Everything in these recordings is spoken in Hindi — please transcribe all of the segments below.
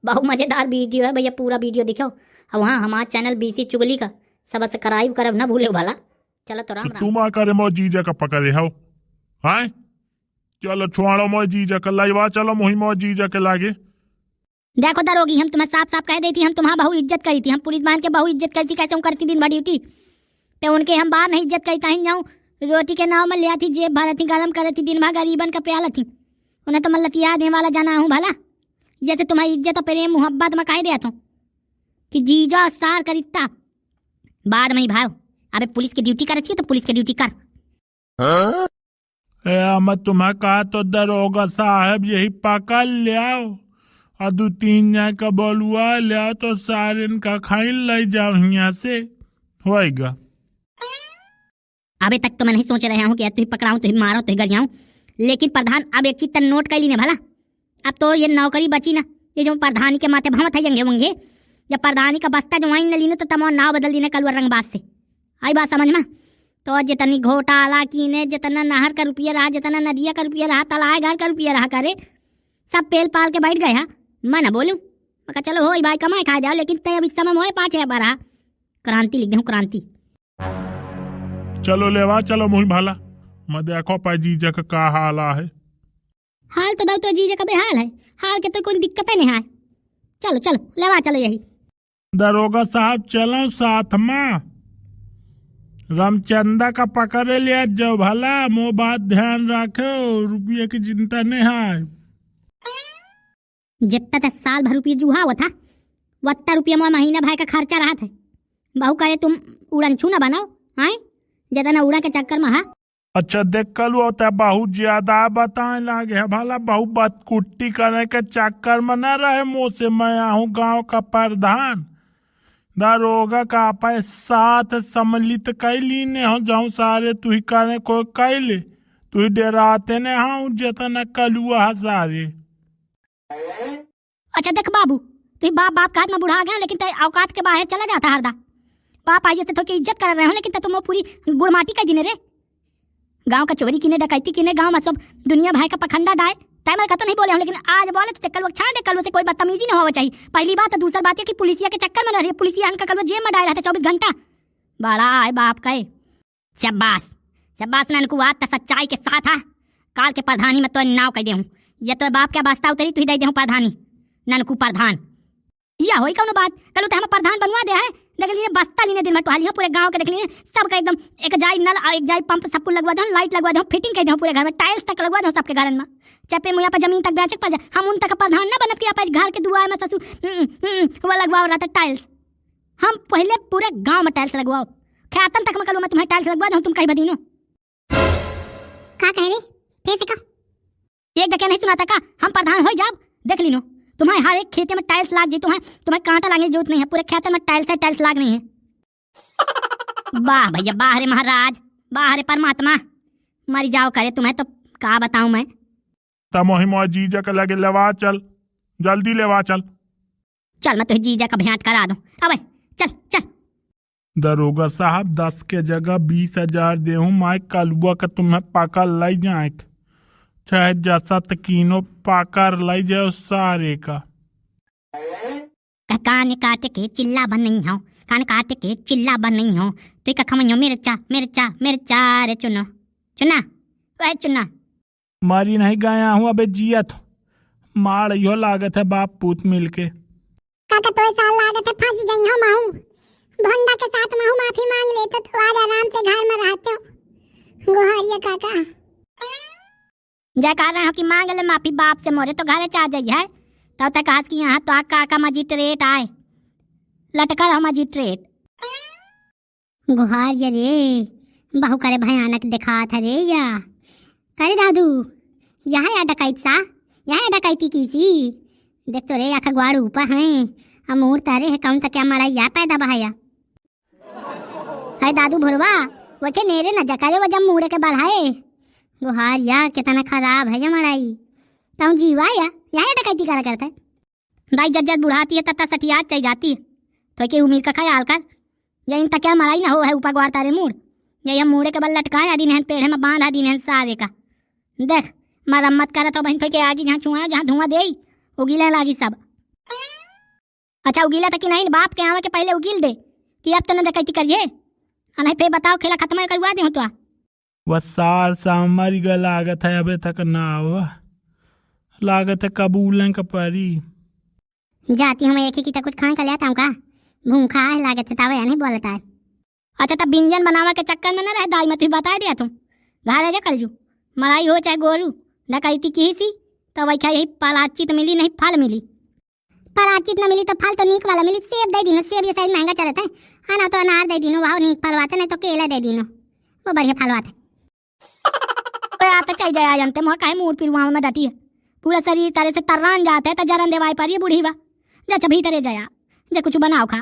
बहुत मजेदार वीडियो है भैया, पूरा वीडियो दिखाओ। अब वहाँ हमारा चैनल बीसी चुगली का सब्सक्राइब करब ना भूले भला। चलो तो राम राम। तुम आ करे मो जीजा का पकड़े हो हाय। चलो छुआड़ो मो जीजा का लाइवा, चलो मोही मो जीजा के लागे। देखो दरोगी, हम तुम्हें साफ साफ कह देती, हम तुम्हारा बहु इज्जत करी थी, हम पुलिस मान के बहु इज्जत करती, कैसे हम करती दिन भर ड्यूटी पे उनके, हम बाहर नहीं इज्जत करता ही जाऊँ। रोटी के नाव में ले आती, जेब भर थी, गरम कर थी, दिन भर गरीबन का प्याला थी। उन्हें तो मल्लतिया देने वाला जाना हूँ भला। जैसे तुम्हारी इज्जत और प्रेम मोहब्बत में कह दिया तुम कि जीजा सार करिता बाद में ही भाव। अबे पुलिस की ड्यूटी कर तो पुलिस की ड्यूटी कर। मैं तुम्हें कहा तो दरोगा साहब यही पकड़ ले आओ और 2-3 जाए का बोलुआ ले आओ तो सारे इनका खाई ले जाओ यहाँ से होएगा। अबे तक तो मैं नहीं सोच रहा हूँ कि तुझे पकड़ाऊँ, तुझे मारूं, तुझे गरियाऊँ, लेकिन प्रधान अब एक चीज तन नोट कर ली ने भला। अब तो ये नौकरी बची ना, ये जो प्रधानी के माथे भमत है जंगे वंगे, जब प्रधानी का बस्ता जो वाइन न लीनो तो तमो नाव बदल दीने कलवर रंगबाज से। आई बात समझ में? तो जितनी घोटाला की ने, जितना नहर का रुपया रहा, जितना नदिया का रुपया रहा, तलाए घर का रुपया रहा करे, सब पेल पाल के बैठ गए। हाँ मैं ना बोलूँ, मैं चलो हो भाई कमाए खा जाओ, लेकिन तय अब इस समय मोए 5 बार क्रांति लिख दे, क्रांति। चलो लेवा, चलो मोही भाला, मैं देखो पा जीजा का का हाल है। हाल तो दो तो जीजा का बेहाल है, हाल के तो कोई दिक्कत ही नहीं है। चलो चलो लेवा, चलो यही। दरोगा साहब चलो साथ में, रामचंदा का पकड़े लिया जो भला, मो बात ध्यान रखो, रुपये की चिंता नहीं है। जितना तक साल भर रुपये जुहा हुआ था, वत्ता रुपये मोह महीना भाई का खर्चा रहा था। बहू करे तुम उड़न छू ना बनाओ, आए ज्यादा उड़ा के चक्कर में। हाँ अच्छा देख कल होता है बहुत ज्यादा बताए लागे है भला, बहु बदकुट्टी करे के चक्कर में न रहे मुँह से। मैं आहूँ गांव का प्रधान, दरोगा का आपे साथ सम्मिलित कैली ने हो जाऊं सारे तुही करे को कैले, तुही डराते ने हाँ जतना कलुआ सारे। अच्छा देख बाबू, तू बाप बाप का हाथ में बुढ़ा गया, लेकिन तेरे औकात के बाहर चला जाता हरदा। बाप आइए तो इज्जत कर रहे हो, लेकिन तुम पूरी गुड़माटी का दिने रे। गांव का चोरी किने, डकैती किने, गांव में सब दुनिया भाई का पखंडा डाय तय मैं तो नहीं बोले हूँ, लेकिन आज बोले तो कल छाड़ दे, कल से कोई बदतमीजी ना होना चाहिए। पहली बात है, दूसरी बात है कि पुलिसिया के चक्कर में रह रही है, पुलिसिया का कल जेल में डाल रहता 24 घंटा। बड़ा है बाप का। शब्बास शब्बास ननकू, आज तो सच्चाई के साथ है। काल के प्रधानी में तो नाव कह दे हूँ, ये तो बाप क्या वास्ता उतरी तू दे दे प्रधानी ननकू प्रधान। या हो कौन बात, कल तो हम प्रधान बनवा दे है। देख लीजिए बस्ता लीने दिन में तो हाली पूरे गांव के देख लीजिए सबका एकदम एक जाई नल और एक जाई पंप सब लगवा दो, लाइट लगवा दो, फिटिंग कर दो पूरे घर में, टाइल्स तक लगवा दो सबके घर में, चप्पे मुया पर जमीन तक बेचक पड़ जाए। हम उन तक प्रधान ना बनब कि आप घर के दुआ में ससुर वो लगवाओ रहता टाइल्स। हम पहले पूरे गांव में टाइल्स लगवाओ, ख्यातन तक में कल मैं तुम्हें टाइल्स लगवा दूं, तुम कहीं बदीनो का कह रही फिर से का एक डके नहीं सुनाता का। हम प्रधान हो जाब, देख लीनो तुम्हारे हर एक खेते में टाइल्स लाग जी, तुम्हें कांटा लागने की जरूरत नहीं है, पूरे खेत में टाइल्स लाग नहीं है। वाह भैया वाह रे महाराज, वाह रे परमात्मा, मर जाओ करे तुम्हें तो क्या बताऊं मैं। तमोही मो जीजा के लगे लेवा, चल जल्दी लेवा चल। चल मैं तुझे जीजा का भेंट करा दूं, अबे चल चल। दरोगा साहब 10 के जगह 20,000 देहूं, मैं कलुआ का तुम्हें पकड़ लाई जाए, चाहे जैसा तकीनो पाकर लाई जाओ सारे का। कान काट के चिल्ला बन नहीं हो, कान काट के चिल्ला बन नहीं हो, तो का खमइयो मेरे चा रे चुना चुना वह चुना। मारी नहीं गया हूँ अबे जिया तो मार यो लागत है बाप पूत मिलके। काका तो साल लागत है फंस जाई हो माहू, भंडा के साथ माहू माफी मांग ले तो आज आराम से घर में रहते हो। गोहारिया काका जय कह रहे हो कि मांग ले माफी बाप से, मोरे तो घरे चा जाइए है तब तक आज की यहाँ तो आ काका मजिस्ट्रेट आए लटकर हो मजिस्ट्रेट। गुहार रे बहु करे भयानक दिखा था रे या करे दादू, यह है डकैत सा, यह है डकैती की सी। देख तो रे आखा ग्वाड़ ऊपर है, अमूर तारे है कौन सा क्या मरा या पैदा बहाया है दादू भरवा वठे नेरे न जकारे वो जब मुड़े के बढ़ाए। गुहार या कितना खराब है जमड़ाई, तू जीवा या यह डकैती करा करता है। दाई जज्जत बुढ़ाती है तत्ता सटियात चाहिए जाती है, तो के उम्मीद का ख्याल कर, या इन तक क्या मराई ना हो है ऊपर ग्वार तारे मुड़, या हम मुड़े के बल लटकाए आदि नहन पेड़ में बांध आदि नहन सारे का। देख मरम्मत करे तो बहन तो के आगे जहाँ चुआ जहाँ धुआं दे उगिले लागी सब। अच्छा उगीला था कि नहीं? बाप के आवे के पहले उगील दे कि अब तो न डकैती करिए। नहीं फिर बताओ खेला खत्म करवा दे तो। वह साल सामर का लागत है अबे तक ना हुआ, लागत है कबूलन का परी। जाती हूँ मैं एक ही की तो कुछ खाने का ले आता हूँ का, भूखा है लागत है तावे नहीं बोलता है। अच्छा तब व्यंजन बनावा के चक्कर में न रह दाई मैं तुझे बता दिया तुम घर जा कल जू मड़ाई हो चाहे गोरू डकैती की सी तो वही यही पलाचित मिली नहीं फल मिली। पराचित न मिली तो फल तो नीक वाला मिली। सेब दे दिनो, सेब ये शायद महंगा चलता है। हाँ ना तो अनार दे दिनो, वहाँ नीक फलवाते, नहीं तो केला दे दिनो, वो बढ़िया फलवाते। आता चाहिए जाया जानते मोर काहे मूड फिर वहाँ में डटी है पूरा शरीर तारे से तर्रान जाते है तो जरन देवाई पर ये बूढ़ी बा जा छभी तरे जाया जा कुछ बनाओ खा।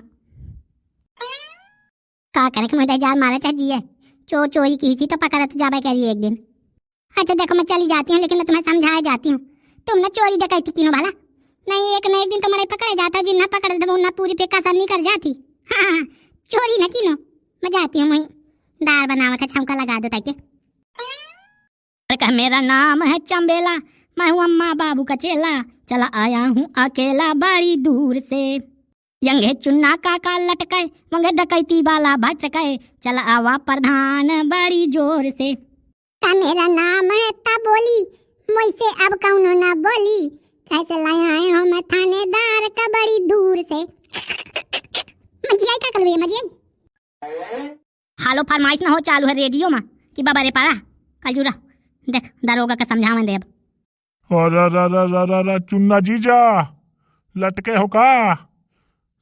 का करे कि मुझे जार मारा चाहे जिए, चोर चोरी की थी तो पकड़ा तो जाबे करिए एक दिन। अच्छा देखो मैं चली जाती हूँ, लेकिन मैं तुम्हें समझाया जाती हूँ, तुम ना चोरी डकैती तीनों भला नहीं एक न एक दिन तुम्हारे पकड़े जाता, जिन्ना पकड़ दे ना पूरी पे कसर नहीं कर जाती। हाँ चोरी न किनो, मैं जाती हूँ वहीं दाल बनावा का छमका लगा दो ताकि। मेरा नाम है चंबेला, मैं हूँ अम्मा बाबू का चेला, चला आया हूँ अकेला बड़ी दूर से। यंगे चुन्ना काका लटकाए वंगे डकैती वाला भटकाए, चला आवा प्रधान बड़ी जोर से। का मेरा नाम है ता बोली, मुझसे अब कौनो ना बोली, कैसे लाए आए हो मैं थानेदार का बड़ी दूर से। मजियाई का कलवे मजियाई हालो फरमाइश ना हो चालू है रेडियो में कि बाबा रे पारा कल जुरा देख दरोगा का समझावन दे। और चुन्ना जीजा लटके हो का,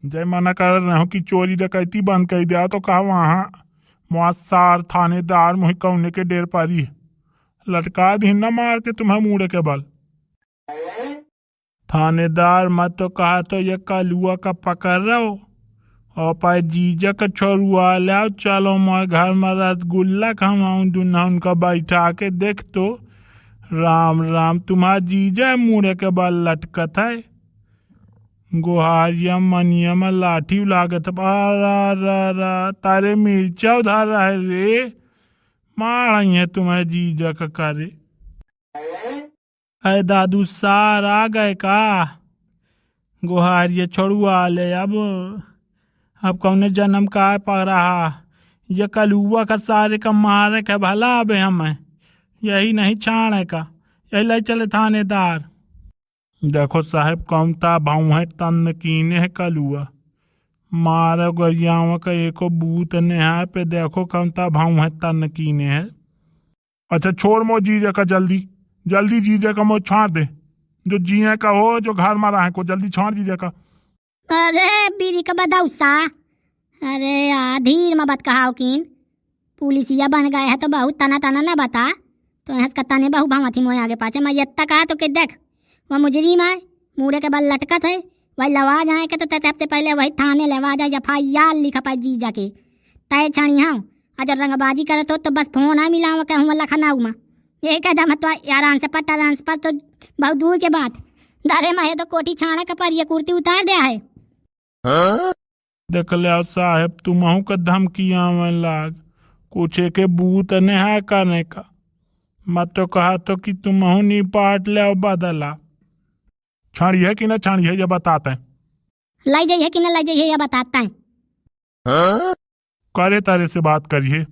जय मना कर रहे हो कि चोरी डकैती बंद कर दिया तो कहा वहाँ मुआसार थानेदार मुही कौने के डेर पारी लटका दी न मार के तुम्हें मुड़े के बल। थानेदार मत तो कहा तो ये कलुआ का पकड़ रहो और पाए जीजा का छोरुआ लाओ, चलो मैं घर में रसगुल्ला खवाऊं दुना उनका बैठा के देख तो राम राम तुम्हारा जीजा मुड़े के बल लटकत है। गुहारिया मनिया में लाठी लागत तारे मिर्चा उधार रहे रे, मार है तुम्हें जीजा का करे। अरे दादू सार आ गए का, गुहारिया छोड़ुआ ले अब कौने जन्म का पा रहा, ये कलुआ का सारे का मारे का भला अब हमें यही नहीं छाने का, यही ले चले थानेदार। देखो साहब कौनता भाव है तन कीने है कलुआ, मारो गरियाओं का एको बूत ने है पे देखो कौनता भाव है तन कीने है। अच्छा छोड़ मो जीजा का जल्दी जल्दी जीजा का मो छाड़ दे, जो जिये का हो जो घर में रहे को जल्दी छाड़ जीजा का। अरे बीरी का बदाउसा, अरे धीर में बात कहा किन पुलिसिया बन गए है तो बहुत तना तना न बता तो यहाँ का तने बहु भावती मोए आगे पाचे मैं यत्ता कहा तो के देख वह मुजरिम है मुड़े के बल लटकत है वही लवा जाए के तो सबसे पहले वही थाने लेवा जाए FIR लिखा पाए जीजा के तय छाणी हाँ अजर रंगबाजी करे तो बस फोन आ मिला कहूँ लखनऊ में ये कह मत आराम से पट्टा डांस पर तो बहुत दूर के बात दारे में है तो कोठी छाने का पर ये कुर्ती उतार दिया है। देख ले साहब तुमहू का धमकिया में लाग कुछ के बूत ने है करने का, मत तो कहा तो कि तुमहू निपाट ले और बदला। छाड़ी है कि न छाड़ी है ये बताते हैं, लाई जाइए कि न लाई जाइए ये बताता है। करे तारे से बात करिए।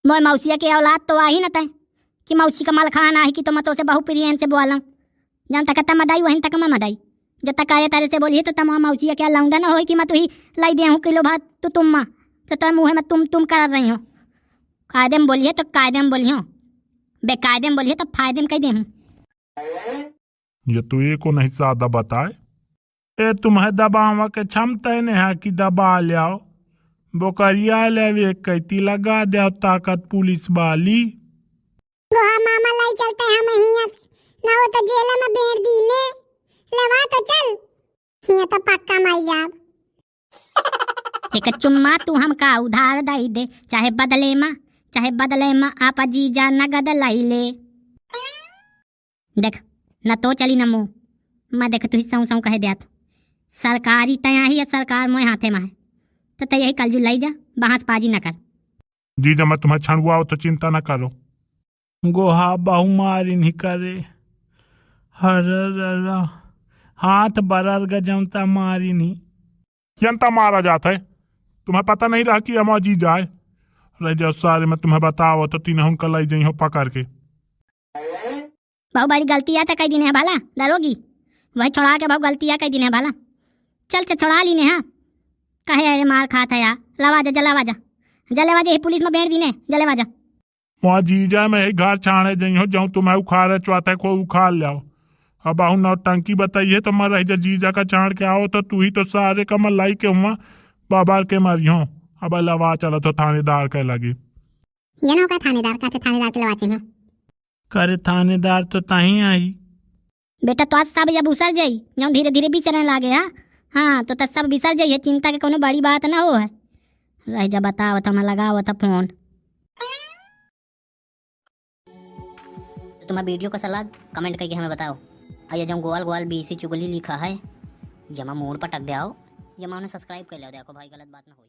मोए मौसिया के औलाद तो आ ही न तय कि मौसी का माल खाना है कि तो मतों से बहु प्रियन से बोला जन तक मडाई वहीं तक मैं मडाई जो तक आए तारे से बोलिए तो तमाम मौसिया क्या लौंडा ना हो कि मैं तू ही लाई दे हूँ किलो भात तो तुम माँ तो तुम मुँह में तुम कर रही हो। कायदे में बोलिए तो कायदे में बोलिए, बेकायदे में बोलिए तो फायदे में कह दे हूँ। ये तो ये को नहीं सादा बताए ए तुम्हें दबावा के क्षमता नहीं है कि दबा लियाओ बोकरिया ले कैती लगा दे ताकत पुलिस वाली। गोहा मामा लाई चलते हैं हम हिया ना हो तो जेल में बेर दी ने लेवा तो चल हिया तो पक्का मर जाब। एक चुम्मा तू हमका उधार दई दे चाहे बदले में आपा जीजा नगद लाई ले। देख न तो चली न मुँह मैं देख तू सौ कह दिया तो सरकारी तया ही है सरकार मोए हाथे में है तो तय यही कल जू लाई जा बहास पाजी न कर। जीजा मैं तुम्हें छणुआ तो चिंता न करो, गोहा बहु मारी नहीं करे हर हाथ बरर गजमता मारी नहीं जनता मारा जाता है, तुम्हें पता नहीं रहा कि हम जी जाए रह जाओ सारे। मैं तुम्हें बताओ तो तीन हम कल जाइ हो पकड़ के। बहु बड़ी गलती है तो कई दिन है भाला दरोगी, वही छोड़ा के बहु गलती है कई दिन है भाला। चल के छोड़ा ली ने। हाँ कहे अरे मार खाता यार, लवा जा जलावा जा जलेवा जा, पुलिस में बैठ दी ने जलेवा जा। वहाँ जी जाए मैं घर छाने जाइ हो जाऊँ, तुम्हें उखाड़े चौथे को उखाड़ लियाओ। अब बाहू नौटंकी बताइए तो मैं रह जा जीजा का चाण के आओ तो तू ही तो सारे का मैं लाई के हुआ बाबा के मरी हो। अब लवा चलो तो थानेदार के लगी। ये ना होगा थानेदार का, थानेदार के लवा चिन्ह करे थानेदार तो तही आई बेटा। तो आज सब जब उसर जाई जो धीरे धीरे बिसरने लागे। हाँ तो सब बिसर जाइए, चिंता के कोनो बड़ी बात ना हो है। रह जा बताओ तो मैं लगाओ था फोन। तो तुम्हें वीडियो का सलाह कमेंट करके हमें बताओ। और जब गोल गोल बीसी चुगली लिखा है जमा मोड़ पर टक दे आओ, जमा उन्हें सब्सक्राइब कर लो। देखो भाई गलत बात ना हो।